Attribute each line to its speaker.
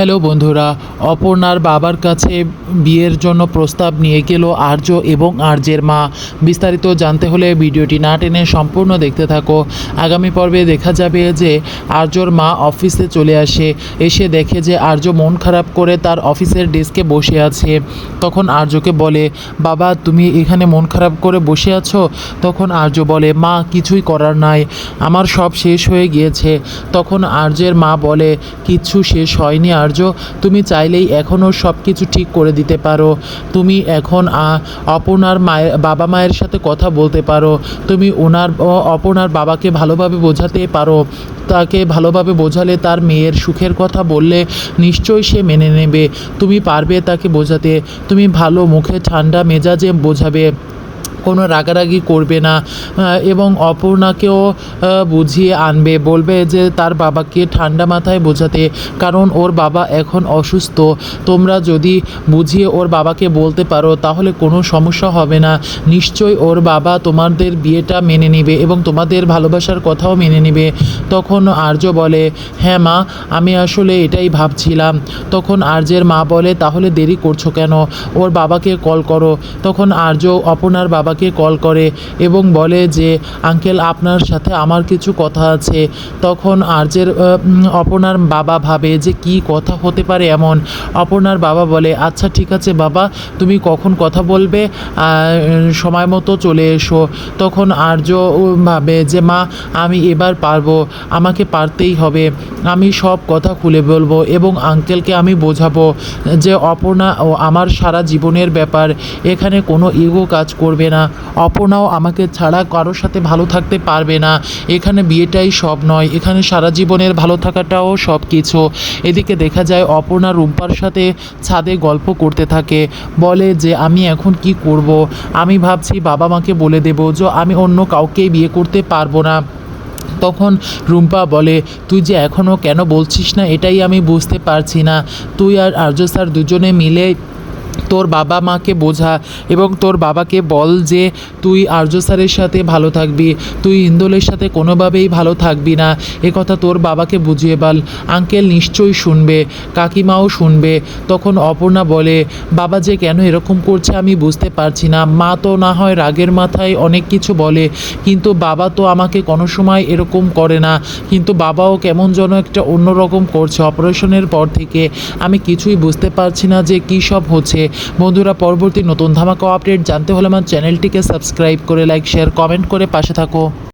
Speaker 1: Hello বন্ধুরা, অপর্ণার বাবার কাছে বিয়ের জন্য প্রস্তাব নিয়ে গেল আর্য এবং আর্যের মা। বিস্তারিত জানতে হলে ভিডিওটি না টেনে সম্পূর্ণ দেখতে থাকো। আগামী পর্বে দেখা যাবে যে আর্যর মা অফিসে চলে আসে, এসে দেখে যে আর্য মন খারাপ করে তার অফিসের ডেস্কে বসে আছে। তখন আর্যকে বলে, বাবা তুমি এখানে মন খারাপ করে বসে আছো? তখন আর্য বলে, মা কিছুই করার নাই, আমার সব শেষ হয়ে গিয়েছে। তখন আর্যের মা বলে, কিচ্ছু শেষ হয়নি আর্য, তুমি চাইলেই এখনও সব কিছু ঠিক করে দিতে পারো। তুমি এখন অপর্ণার বাবা মায়ের সাথে কথা বলতে পারো। তুমি অপর্ণার বাবাকে ভালোভাবে বোঝাতে পারো। তাকে ভালোভাবে বোঝালে, তার মেয়ের সুখের কথা বললে নিশ্চয়ই সে মেনে নেবে। তুমি পারবে তাকে বোঝাতে। তুমি ভালো মুখে ঠান্ডা মেজাজে বোঝাবে, কোনো রাগারাগি করবে না, এবং অপর্ণাকেও বুঝিয়ে আনবে। বলবে যে তার বাবাকে ঠান্ডা মাথায় বোঝাতে, কারণ ওর বাবা এখন অসুস্থ। তোমরা যদি বুঝিয়ে ওর বাবাকে বলতে পারো তাহলে কোনো সমস্যা হবে না। নিশ্চয়ই ওর বাবা তোমাদের বিয়েটা মেনে নেবে এবং তোমাদের ভালোবাসার কথাও মেনে নেবে। তখন আর্য বলে, হ্যাঁ মা, আমি আসলে এটাই ভাবছিলাম। তখন আর্যের মা বলে, তাহলে দেরি করছো কেন? ওর বাবাকে কল করো। তখন আর্য অপর্ণার বাবাকে কল করে এবং বলে যে, আঙ্কেল আপনার সাথে আমার কিছু কথা আছে। তখন অপর্ণার বাবা ভাবে যে কি কথা হতে পারে এমন। অপর্ণার বাবা বলে, আচ্ছা ঠিক আছে বাবা, তুমি কখন কথা বলবে সময় মতো চলে এসো। তখন আর্য ভাবে যে, মা আমি এবার পারবো, আমাকে পারতেই হবে। আমি সব কথা খুলে বলবো এবং আঙ্কেলকে আমি বোঝাবো যে অপর্ণা ও আমার সারা জীবনের ব্যাপার, এখানে কোনো ইগো কাজ করবে না। অপর্ণাও আমাকে ছাড়া কারোর সাথে ভালো থাকতে পারবে না। এখানে বিয়েটাই সব নয়, এখানে সারা জীবনের ভালো থাকাটাও সব কিছু। এদিকে দেখা যায় অপর্ণা রুম্পার সাথে ছাদে গল্প করতে থাকে। বলে যে, আমি এখন কি করব? আমি ভাবছি বাবা মাকে বলে দেবো যে আমি অন্য কাউকেই বিয়ে করতে পারবো না। তখন রুম্পা বলে, তুই যে এখনও কেন বলছিস না এটাই আমি বুঝতে পারছি না। তুই আর আর্য স্যার দুজনে মিলে তোর বাবা মাকে বোঝা এবং তোর বাবাকে বল যে তুই আর্য স্যারের সাথে ভালো থাকবি, তুই ইন্দোলের সাথে কোনোভাবেই ভালো থাকবি না। কথা তোর বাবাকে বুঝিয়ে বল, আঙ্কেল নিশ্চয়ই শুনবে, কাকিমাও শুনবে। তখন অপর্ণা বলে, বাবা যে কেন এরকম করছে আমি বুঝতে পারছি না। মা তো না হয় রাগের মাথায় অনেক কিছু বলে, কিন্তু বাবা তো আমাকে কোনো সময় এরকম করে না। কিন্তু বাবাও কেমন যেন একটা অন্যরকম করছে অপারেশনের পর থেকে। আমি কিছুই বুঝতে পারছি না যে কী সব হচ্ছে। বন্ধুরা, পরবর্তী নতুন ধামাকা আপডেট জানতে হলে আমার চ্যানেলটিকে সাবস্ক্রাইব করে লাইক শেয়ার কমেন্ট করে পাশে থাকো।